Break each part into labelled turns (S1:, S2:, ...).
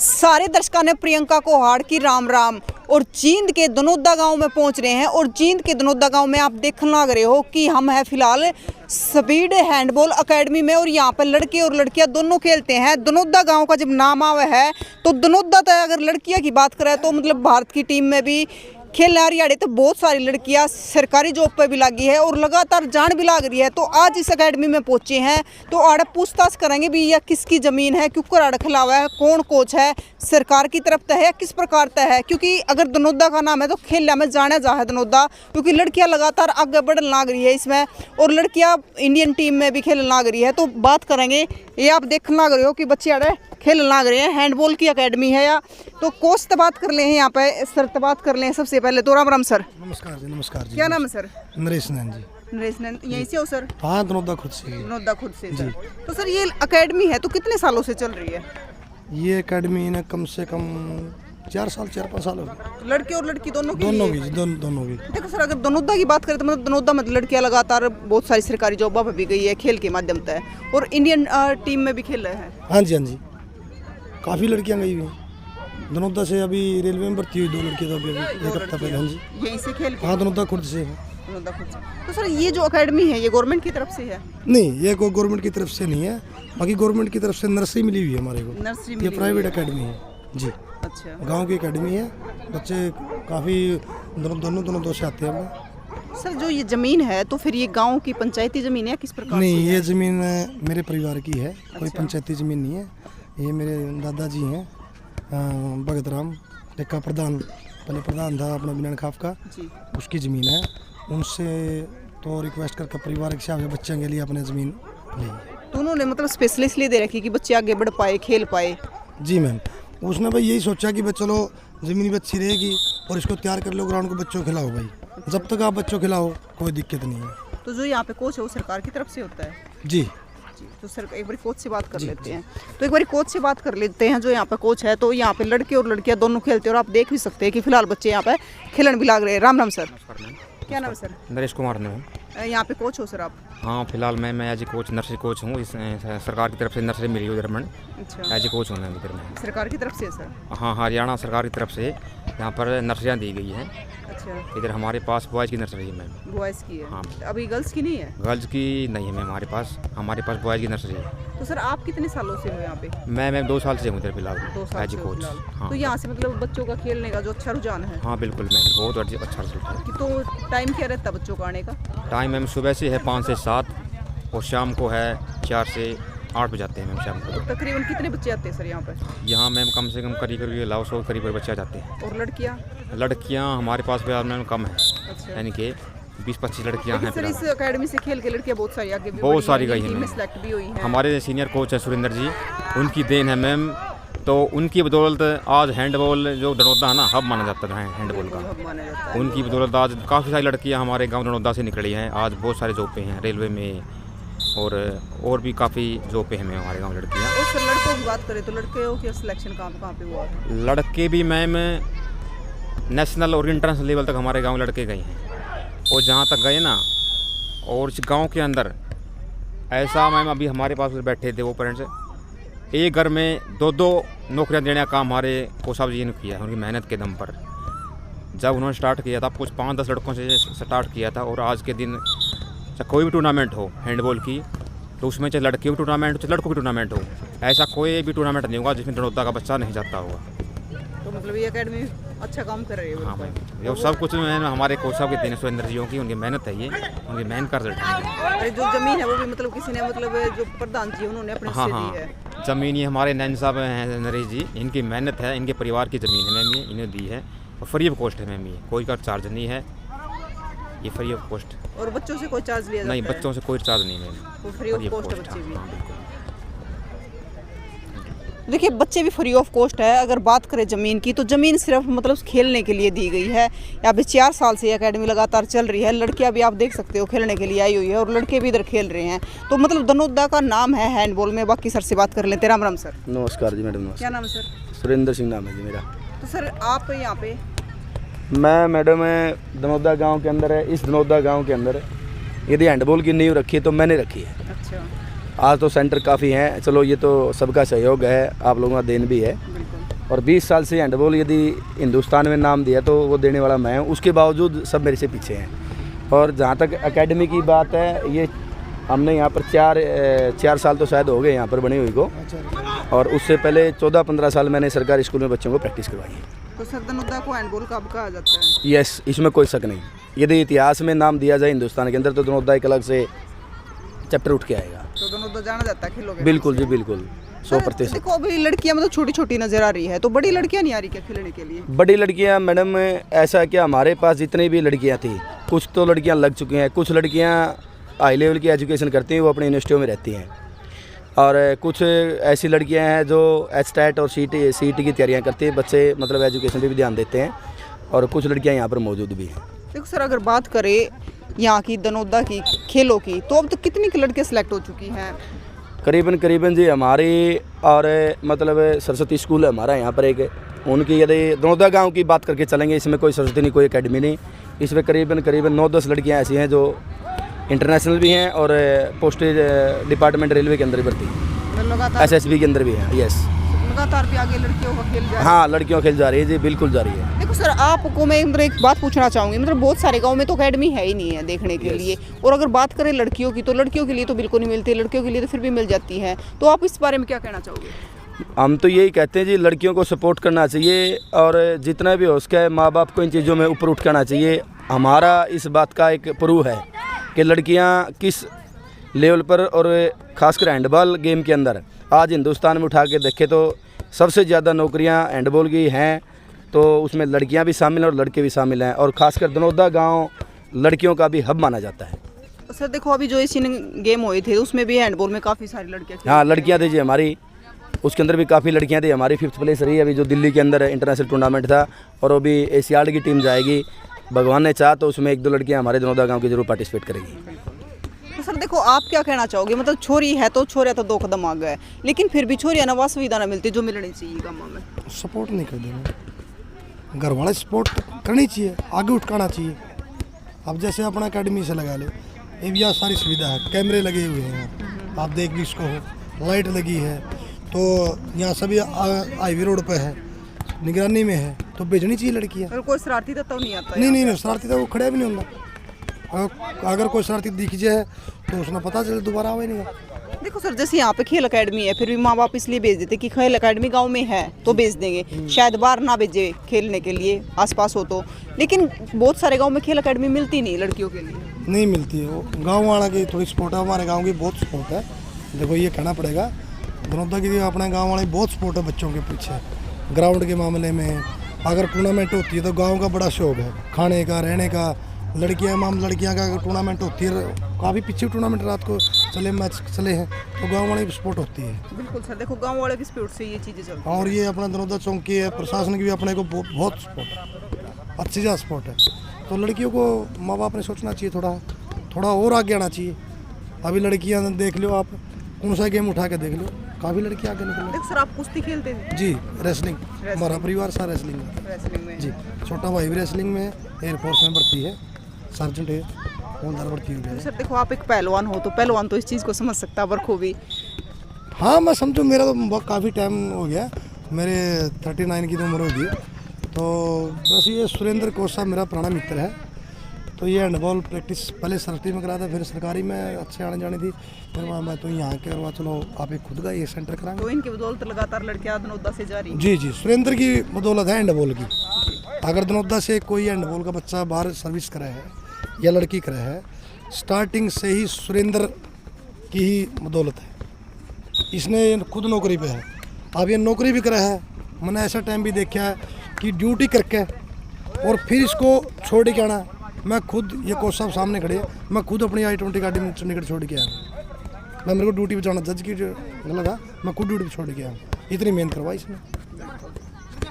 S1: सारे दर्शकों ने प्रियंका को हाड़ की राम राम। और जींद के दनौदा गांव में पहुंच रहे हैं और जींद के दनौदा गांव में आप देखने लग रहे हो कि हम हैं फिलहाल स्पीड हैंडबॉल एकेडमी में और यहाँ पर लड़के और लड़कियां दोनों खेलते हैं। दनौदा गांव का जब नाम आवा है तो दनौदा तो अगर लड़कियां की बात करें तो मतलब भारत की टीम में भी खेलने आ रही है। तो बहुत सारी लड़कियां सरकारी जॉब पे भी लगी है और लगातार जान भी लग रही है। तो आज इस एकेडमी में पहुंचे हैं तो आड़े पूछताछ करेंगे भी यह किसकी ज़मीन है, क्यों आड़े खिलावा है, कौन कोच है, सरकार की तरफ तय है, किस प्रकार तय है। क्योंकि अगर दनौदा का नाम है तो खेलने में जाना जा है दनौदा, क्योंकि लड़कियाँ लगातार आगे बढ़ने लग रही है इसमें और लड़कियाँ इंडियन टीम में भी खेलने लग रही है। तो बात करेंगे, ये आप देखने लग रहे हो कि बच्चे आड़े खेलने लग रहे हैं। हैंडबॉल की एकेडमी है या तो कोच से बात कर ले हैं, यहाँ पे सर से बात कर ले हैं। सबसे पहले तो राम राम सर।
S2: नमस्कार जी। नमस्कार जी।
S1: क्या नाम है सर?
S2: नरेश नैन जी।
S1: नरेश नैन, यहीं से हो सर?
S2: हाँ, दनौदा खुद से।
S1: दनौदा खुद से सर। तो सर ये एकेडमी है तो कितने सालों से चल रही है?
S2: ये एकेडमी ने कम से कम 4-5 साल हो गए।
S1: लड़के और लड़की दोनों की?
S2: दोनों की।
S1: देखो सर, अगर दनौदा की बात करें तो मतलब दनौदा में लड़कियां लगातार बहुत सारी सरकारी जॉब पर भी गई है खेल के माध्यम से और इंडियन टीम में भी खेल रहे हैं।
S2: हाँ जी, हाँ जी, काफ़ी लड़कियाँ गई हुई हैं। दनौदा से अभी रेलवे में भर्ती हुई 2 लड़कियाँ तो अभी एक हफ्ता पहले। हाँ जी,
S1: यहीं से खेल के?
S2: हाँ, दनौदा खुद से।
S1: दनौदा खुद से। तो सर ये जो एकेडमी है ये गवर्नमेंट की तरफ से है?
S2: नहीं, ये कोई गवर्नमेंट की तरफ से नहीं है, बाकी गवर्नमेंट की तरफ से नर्सरी मिली हुई है हमारे को।
S1: नर्सरी?
S2: ये प्राइवेट एकेडमी है जी।
S1: अच्छा,
S2: गाँव की एकेडमी है। बच्चे काफ़ी दोनों से आते हैं।
S1: सर जो ये ज़मीन है तो फिर ये गांव की पंचायती ज़मीन है, किस प्रकार?
S2: नहीं, ये ज़मीन मेरे परिवार की है। कोई पंचायती ज़मीन नहीं है। ये मेरे दादाजी हैं भगत राम टेक्का प्रधान, पहले प्रधान था अपना बिनान खाफ का जी, उसकी ज़मीन है। उनसे तो रिक्वेस्ट करके परिवार के हिसाब से बच्चों के लिए अपने ज़मीन ली।
S1: तो उन्होंने मतलब स्पेशलिस्टली दे रखी कि बच्चे आगे बढ़ पाए, खेल पाए? जी
S2: मैम, उसने भाई यही सोचा कि भाई चलो ज़मीन भी अच्छी रहेगी और इसको तैयार कर लो, ग्राउंड को बच्चों को खिलाओ भाई। जब तक आप बच्चों को खिलाओ कोई दिक्कत नहीं है।
S1: तो जो यहाँ पे कोच है वो सरकार की तरफ से होता है?
S2: जी।
S1: तो सर एक बार कोच से बात कर लेते हैं। तो एक बार कोच से बात कर लेते हैं जो यहाँ पे कोच है। तो यहाँ पे लड़के और लड़कियाँ दोनों खेलते हैं और आप देख भी सकते हैं कि फिलहाल बच्चे यहाँ पे खेलन भी लग रहे हैं। राम राम सर। क्या नाम है सर?
S3: नरेश कुमार ने।
S1: यहाँ पे कोच हो सर आप?
S3: हाँ, फिलहाल मैं as a coach, nursery coach हूँ। इस सरकार की तरफ से नर्सरी मिली हुई जर्मन।
S1: अच्छा,
S3: एज ए कोच हूँ मैं इधर में।
S1: सरकार की तरफ से सर?
S3: हाँ, हरियाणा सरकार की तरफ से यहाँ पर नर्सरियाँ दी गई हैं।
S1: अच्छा,
S3: इधर हमारे पास बॉयज़ की नर्सरी है मैम।
S1: बॉयज़ की है?
S3: हाँ।
S1: अभी गर्ल्स की नहीं है?
S3: गर्ल्स की नहीं है मैम हमारे पास बॉयज़ की नर्सरी है।
S1: तो सर आप कितने सालों से हो यहाँ पे?
S3: मैं 2 साल से हूँ इधर फिलहाल
S1: 2 साल
S3: एज ए कोच। हाँ।
S1: तो यहाँ से मतलब बच्चों का खेलने का जो अच्छा रुझान है?
S3: हाँ बिल्कुल मैम, बहुत अच्छा रिजल्ट है।
S1: तो टाइम क्या रहता है बच्चों का आने का?
S3: टाइम मैम सुबह से है 5 से 7 और शाम को है 4 से 8 बजे आते हैं मैम शाम को।
S1: तो तकरीबन कितने बच्चे आते हैं सर यहाँ पे? यहाँ
S3: मैम कम से कम करीब 100 करीब बच्चे आ जाते हैं।
S1: और लड़कियाँ?
S3: लड़कियाँ हमारे पास फिलहाल मैम कम है।
S1: अच्छा,
S3: यानी कि 20-25 लड़कियाँ हैं।
S1: सर इस एकेडमी से खेल के लड़कियाँ बहुत सारी आगे भी
S3: बहुत सारी गई
S1: हैं,
S3: हैं,
S1: सेलेक्ट भी हुई हैं।
S3: हमारे सीनियर कोच हैं सुरेंद्र जी, उनकी देन है मैम। तो उनकी बदौलत आज हैंडबॉल जो दनौदा है ना हब माना जाता है हैंडबॉल का। उनकी बदौलत आज काफ़ी सारी लड़कियाँ हमारे गाँव दनौदा से निकली हैं। आज बहुत सारे जॉब पे हैं, रेलवे में और भी काफ़ी जॉब पे हैं हमारे गाँव लड़कियाँ।
S1: और सर लड़कों की बात करें तो लड़कों की सिलेक्शन कहाँ पे हुआ है?
S3: लड़के भी मैम नेशनल और इंटरनेशनल लेवल तक हमारे गाँव लड़के गए हैं। और जहाँ तक गए ना, और इस गाँव के अंदर ऐसा मैम अभी हमारे पास बैठे थे वो पेरेंट्स, एक घर में 2 नौकरियाँ देने का काम हमारे कोच साहब जी ने किया है उनकी मेहनत के दम पर। जब उन्होंने स्टार्ट किया था कुछ 5-10 लड़कों से स्टार्ट किया था और आज के दिन चाहे कोई भी टूर्नामेंट हो हैंडबॉल की तो उसमें चाहे लड़के भी टूर्नामेंट हो चाहे लड़कों की टूर्नामेंट हो, ऐसा कोई भी टूर्नामेंट नहीं होगा जिसमें दनौदा का बच्चा नहीं जाता होगा।
S1: तो मतलब ये एकेडमी अच्छा काम कर रही है?
S3: हाँ मैम, ये सब कुछ हमारे कोच साहब के देने सुरेंद्र जी की उनकी मेहनत है, ये उनकी मेहनत का रिजल्ट है।
S1: अरे जो ज़मीन है वो भी मतलब किसी ने मतलब जो प्रधान जी उन्होंने अपने से दी है?
S3: ज़मीन ये हमारे नैन साहब हैं नरेश जी, इनकी मेहनत है, इनके परिवार की ज़मीन है मैम, ये इन्हें दी है और फ्री ऑफ कॉस्ट है मैम। ये कोई का चार्ज नहीं है, ये फ्री ऑफ कॉस्ट।
S1: और बच्चों से कोई चार्ज लिया जाता है?
S3: नहीं, बच्चों से कोई चार्ज नहीं मैम,
S1: वो फ्री ऑफ कॉस्ट है बच्चे भी।
S3: हाँ बिल्कुल।
S1: देखिए बच्चे भी फ्री ऑफ कॉस्ट है। अगर बात करें ज़मीन की तो ज़मीन सिर्फ मतलब खेलने के लिए दी गई है। यहाँ पे 4 साल से एकेडमी लगातार चल रही है। लड़कियाँ भी आप देख सकते हो खेलने के लिए आई हुई है और लड़के भी इधर खेल रहे हैं। तो मतलब दनौदा का नाम है हैंडबॉल में। बाकी सर से बात कर लेते हैं। राम राम सर।
S4: नमस्कार जी मैडम।
S1: क्या नाम है सर?
S4: सुरेंद्र सिंह नाम है जी मेरा।
S1: तो सर आप यहाँ पे?
S4: मैं मैडम दनौदा गांव के अंदर है। इस दनौदा गांव के अंदर यदि हैंडबॉल की नींव रखी है तो मैंने रखी है।
S1: अच्छा,
S4: आज तो सेंटर काफ़ी हैं, चलो ये तो सबका सहयोग है, आप लोगों का देन भी है। और 20 साल से हैंडबॉल यदि हिंदुस्तान में नाम दिया तो वो देने वाला मैं हूँ। उसके बावजूद सब मेरे से पीछे हैं। और जहाँ तक एकेडमी की बात है, ये हमने यहाँ पर 4 साल तो शायद हो गए यहाँ पर बनी हुई को, और उससे पहले 14-15 साल मैंने सरकारी स्कूल में बच्चों को प्रैक्टिस करवाई है।
S1: तो सर दनोदा को हैंडबॉल कब कहा जाता है?
S4: यस, इसमें कोई शक नहीं। यदि इतिहास में नाम दिया जाए हिंदुस्तान के अंदर तो दनोदा एक अलग से चैप्टर उठ के आएगा।
S1: तो दनोदा जाना जाता है खेलों के?
S4: बिल्कुल जी, बिल्कुल, 100%।
S1: देखो अभी लड़कियां मतलब छोटी छोटी नजर आ रही है, तो बड़ी लड़कियां नहीं आ रही क्या खेलने के लिए?
S4: बड़ी लड़कियां मैडम, ऐसा है कि हमारे पास जितनी भी लड़कियां थी, कुछ तो लड़कियां लग चुकी हैं, कुछ लड़कियां हाई लेवल की एजुकेशन करती हैं, वो अपनी यूनिवर्सिटियों में रहती हैं, और कुछ ऐसी लड़कियां हैं जो एचटेट और सीटी की तैयारियां करती हैं। बच्चे मतलब एजुकेशन पे भी ध्यान देते हैं, और कुछ लड़कियां यहाँ पर मौजूद भी हैं।
S1: देखो सर, अगर बात करें यहाँ की दनोदा की खेलों की, तो अब तक कितनी की लड़कियाँ सेलेक्ट हो चुकी हैं?
S4: करीबन जी हमारी, और मतलब सरस्वती स्कूल है हमारा यहाँ पर एक, उनकी यदि दनोदा गांव की बात करके चलेंगे, इसमें कोई सरस्वती नहीं, कोई एकेडमी नहीं। इसमें करीबन 9-10 लड़कियाँ ऐसी हैं जो इंटरनेशनल भी हैं, और पोस्टेज डिपार्टमेंट रेलवे के अंदर भी भर्ती हैं,
S1: लगातार
S4: SSB के अंदर भी हैं। यस,
S1: लगातार भी आगे लड़कियों का खेल जा रहा है।
S4: हाँ, लड़कियों खेल जा रही है जी, बिल्कुल जा रही है।
S1: देखो सर, आपको मैं एक बात पूछना चाहूँगी, मतलब बहुत सारे गांव में तो एकेडमी है ही नहीं है देखने के लिए, और अगर बात करें लड़कियों की, तो लड़कियों के लिए तो बिल्कुल नहीं मिलती, लड़कियों के लिए तो फिर भी मिल जाती है। तो आप इस बारे में क्या कहना चाहोगे?
S4: हम तो यही कहते हैं जी, लड़कियों को सपोर्ट करना चाहिए, और जितना भी हो सके माँ बाप को इन चीज़ों में ऊपर उठ करना चाहिए। हमारा इस बात का एक प्रूव है कि लड़कियाँ किस लेवल पर, और ख़ासकर हैंडबॉल गेम के अंदर आज हिंदुस्तान में उठा के देखें तो सबसे ज़्यादा नौकरियां हैंडबॉल की हैं, तो उसमें लड़कियां भी शामिल हैं और लड़के भी शामिल हैं, और ख़ासकर दनोदा गांव लड़कियों का भी हब माना जाता है।
S1: सर देखो, अभी जो एशियन गेम हुए थे उसमें भी हैंडबॉल में काफ़ी सारी लड़कियाँ थी।
S4: हाँ, लड़कियां थी जी हमारी, उसके अंदर भी काफ़ी लड़कियां थी। हमारी 5th प्लेस रही अभी जो दिल्ली के अंदर इंटरनेशनल टूर्नामेंट था, और वो भी एशियाड की टीम जाएगी, भगवान ने चाहा तो उसमें 1-2 लड़कियाँ हमारे दनोदा गाँव की जरूर पार्टिसिपेट करेगी।
S1: तो सर देखो, आप क्या कहना चाहोगे, मतलब छोरी है तो छोरिया तो 2 कदम आगे है, लेकिन फिर भी छोरिया नवा सुविधा ना मिलती जो मिलनी चाहिए गाँव में?
S2: सपोर्ट नहीं कर देना, घर वाले सपोर्ट करनी चाहिए, आगे उठकाना चाहिए। अब जैसे अपना एकेडमी से लगा ले, ये भी यहाँ सारी सुविधा है, कैमरे लगे हुए हैं, आप देख भी इसको हो, लाइट लगी है, तो यहाँ सभी हाईवे रोड पे है, निगरानी में है, तो भेजनी चाहिए लड़कियाँ।
S1: अगर कोई शरारती तो नहीं आता?
S2: नहीं, शरारती तो वो खड़े भी नहीं होगा। अगर कोई शरारती दिख जाए तो उसने पता चले, दोबारा आवे नहीं।
S1: देखो सर, जैसे यहाँ पे खेल एकेडमी है, फिर भी माँ बाप इसलिए भेज देते कि खेल एकेडमी गांव में है तो भेज देंगे, शायद बाहर ना भेजे खेलने के लिए, आसपास हो तो। लेकिन बहुत सारे गांव में खेल एकेडमी मिलती नहीं लड़कियों के लिए।
S2: नहीं मिलती है, वो गाँव वाला की थोड़ी सपोर्ट है, हमारे गाँव की बहुत सपोर्ट है। देखो ये कहना पड़ेगा, दनोदा की अपने गाँव वाले बहुत सपोर्ट है बच्चों के पीछे। ग्राउंड के मामले में अगर टूर्नामेंट होती है तो गाँव का बड़ा शौक है, खाने का, रहने का। लड़कियां का अगर टूर्नामेंट होती है, काफ़ी पीछे टूर्नामेंट रात को चले, मैच चले हैं, तो गांव वाले की सपोर्ट होती है।
S1: बिल्कुल सर, देखो गांव वाले की सपोर्ट से ये चीज़ें चलती हैं।
S2: और ये अपना दनोदा चौकी है, प्रशासन की भी अपने को बहुत सपोर्ट, अच्छी ज़्यादा सपोर्ट है। तो लड़कियों को माँ बाप ने सोचना चाहिए, थोड़ा और आगे आना चाहिए। अभी लड़कियाँ देख लो आप, कौन सा गेम उठा के देख लो, काफ़ी लड़कियाँ आगे निकल।
S1: देखो सर, आप कुश्ती खेलते थे?
S2: जी, रेसलिंग, हमारा परिवार सारा रेसलिंग में। जी, छोटा भाई भी रेसलिंग में, एयरफोर्स में भर्ती है, सर्जेंट है, हवलदार भर्ती हो गया।
S1: सर देखो, आप एक पहलवान हो, तो पहलवान तो इस चीज़ को समझ सकता है बखूबी।
S2: हाँ, मैं समझो, मेरा तो काफ़ी टाइम हो गया, मेरे 39 की तो उम्र होगी। तो बस ये सुरेंद्र कोसा मेरा पुराना मित्र है, तो ये हैंडबॉल प्रैक्टिस पहले सरकारी में कराया था, फिर सरकारी में अच्छे आने जाने थी, फिर मैं तो यहाँ के करवा, चलो आप एक खुद का ये सेंटर कराएंगे।
S1: तो इनकी बदौलत लगातार लड़कियां दनोदा से जा रही हैं?
S2: जी, सुरेंद्र की बदौलत है हैंडबॉल की। अगर दनोदा से कोई हैंडबॉल का बच्चा बाहर सर्विस करा है या लड़की करा है, स्टार्टिंग से ही सुरेंद्र की ही बदौलत है। इसने खुद नौकरी पे है, अब ये नौकरी भी करा है। मैंने ऐसा टाइम भी देखा है कि ड्यूटी करके और फिर इसको छोड़ के आना। मैं खुद, ये कोच साहब सामने खड़े हैं, मैं खुद अपनी I-20 गाड़ी में चंडीगढ़ छोड़ के आया। मैं मेरे को ड्यूटी पे जाना, जज की गलत था, मैं खुद ड्यूटी पे छोड़ के आया। इतनी मेहनत करवाई इसने।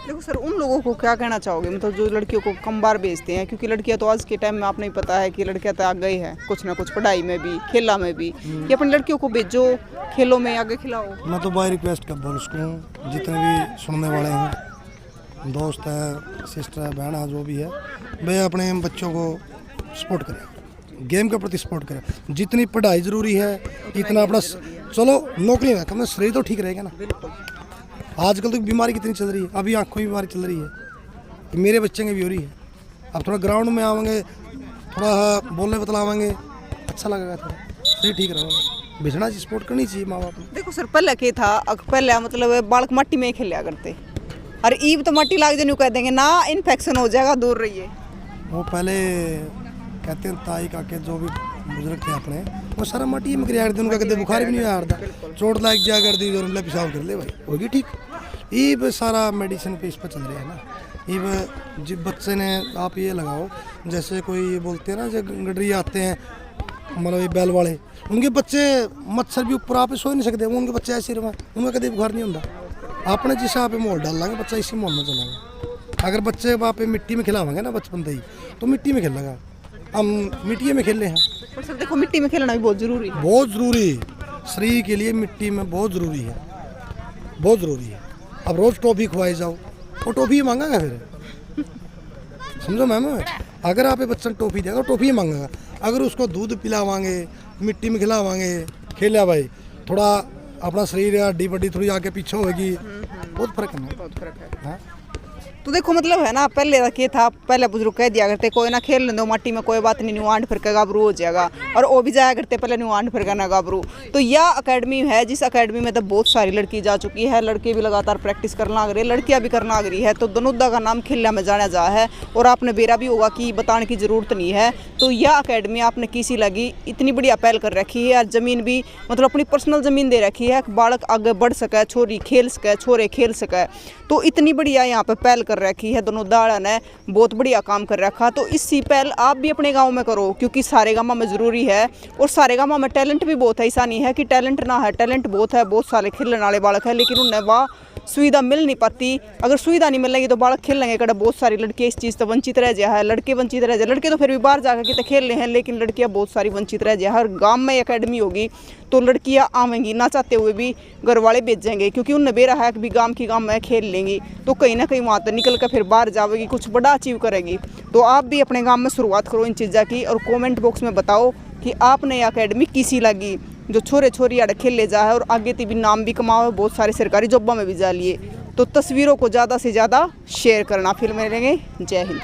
S1: देखो सर, उन लोगों को क्या कहना चाहोगे, मतलब जो लड़कियों को कम बार भेजते हैं, क्योंकि लड़कियां तो आज के टाइम में आपने पता है कि लड़कियां तो आगे हैं कुछ ना कुछ, पढ़ाई में भी, खेला में भी, कि अपनी लड़कियों को भेजो, खेलों में आगे खिलाओ।
S2: मैं तो बाय रिक्वेस्ट कर बोल सकूँ, जितने भी सुनने वाले हैं, दोस्त है, सिस्टर है, बहन है, जो भी है, वे अपने बच्चों को सपोर्ट करें, गेम के प्रति सपोर्ट करें। जितनी पढ़ाई ज़रूरी है, इतना अपना, चलो नौकरी ना, कम शरीर तो ठीक रहेगा ना। आजकल तो बीमारी कितनी चल रही है, अभी आँखों की बीमारी चल रही है, मेरे बच्चे की भी हो रही है। अब थोड़ा ग्राउंड में आवेंगे, थोड़ा बोलने बतलावेंगे, अच्छा लगेगा, थोड़ा सही ठीक रहेगा। भेजना चाहिए, सपोर्ट करनी चाहिए माँ बाप ने।
S1: देखो सर, पहले क्या था, पहले मतलब बालक मट्टी में ही खेला करते, और ईब तो मट्टी लाग जाने कह देंगे ना, इन्फेक्शन हो जाएगा, दूर रहिए।
S2: वो पहले कहते हैं ताई काके जो भी बुजुर्ग थे अपने, वो सारा मट्टी में क्रिया करते, उनका कभी बुखार भी नहीं आता, चोट लाग जा कर दी और पेशाब कर ले भाई, होगी ठीक। ईब सारा मेडिसिन पे इस पर चल रहा है ना। ईब जिस बच्चे ने आप ये लगाओ, जैसे कोई ये बोलते हैं ना, जो गडरी आते हैं मतलब ये बैल वाले, उनके बच्चे मच्छर भी ऊपर आप सो नहीं सकते, वो उनके बच्चे ऐसे रहे, उनका कभी बुखार नहीं होता। आपने जिस यहाँ पे माहौल डाल लाएंगे, बच्चा इसी माहौल में चलेगा। अगर बच्चे वहाँ पे मिट्टी में खिलावाएंगे ना बचपन से ही, तो मिट्टी में खेलेगा। हम मिट्टी में खेल रहे हैं।
S1: पर सर देखो, मिट्टी में खेलना भी बहुत जरूरी है,
S2: बहुत ज़रूरी, शरीर के लिए मिट्टी में बहुत ज़रूरी है, बहुत ज़रूरी है। अब रोज़ टॉफ़ी खुआई जाओ, वो टॉफ़ी मांगेगा फिर, समझो मैम। अगर आप बच्चन टॉफ़ी देगा तो टॉफ़ी मांगेगा। अगर उसको दूध पिलावांगे, मिट्टी में खिलावांगे, खेला भाई, थोड़ा अपना शरीर हड्डी बड्डी थोड़ी आगे पीछे होगी, बहुत फर्क है,
S1: बहुत फर्क है।
S2: हाँ।
S1: तो देखो मतलब है ना, पहले क्या था, पहले बुजुर्ग कह दिया करते कोई ना खेल लें दो मट्टी में, कोई बात नहीं, न्यूआंड फिर का गाभरू हो जाएगा, और वो भी जाया करते पहले न्यूआंड फिर का ना गाभरू। तो यह अकेडमी है, जिस अकेडमी में तो बहुत सारी लड़की जा चुकी है, लड़के भी लगातार प्रैक्टिस करना आ रही है, लड़कियां भी करना आ रही है। तो दनोदा का नाम खेलने में जाना जा है, और आपने बेरा भी होगा कि बताने की ज़रूरत नहीं है। तो यह अकेडमी आपने किसी लगी, इतनी बड़ी पहल कर रखी है, और ज़मीन भी मतलब अपनी पर्सनल ज़मीन दे रखी है, बालक आगे बढ़ सके, छोरी खेल सके, छोरे खेल सके। तो इतनी बढ़िया यहाँ पर पहल कर रखी है, दोनों दाड़ा ने बहुत बढ़िया काम कर रखा। तो इसी पहल आप भी अपने गांव में करो, क्योंकि सारे गांव में ज़रूरी है, और सारे गांव में टैलेंट भी बहुत है। ऐसा नहीं है कि टैलेंट ना है, टैलेंट बहुत है, बहुत सारे खेलने वाले बालक है, लेकिन उन्हें वह सुविधा मिल नहीं पाती। अगर सुविधा नहीं मिलेगी तो बालक खेल लेंगे कड़ा, बहुत सारी लड़कियाँ इस चीज़ से वंचित रह जाए है, लड़के वंचित रह जाए। लड़के तो फिर भी बाहर जाकर कितने खेल रहे हैं, लेकिन लड़कियाँ बहुत सारी वंचित रह जाए। हर गांव में एकेडमी होगी तो लड़कियाँ आवेंगी, ना चाहते हुए भी घर वाले भेजेंगे, क्योंकि उन्हें बेरा है कि भी गांव की गांव में खेल लेंगी, तो कहीं ना कहीं वहाँ तक निकल कर फिर बाहर जाएगी, कुछ बड़ा अचीव करेगी। तो आप भी अपने गाँव में शुरुआत करो इन चीज़ों की, और कॉमेंट बॉक्स में बताओ कि आपने अकेडमी किसी लगी, जो छोरे छोरी आड़े खेल ले जा है, और आगे भी नाम भी कमाओ, बहुत सारे सरकारी जॉबों में भी जा लिए। तो तस्वीरों को ज़्यादा से ज़्यादा शेयर करना। फिर मिलेंगे, जय हिंद।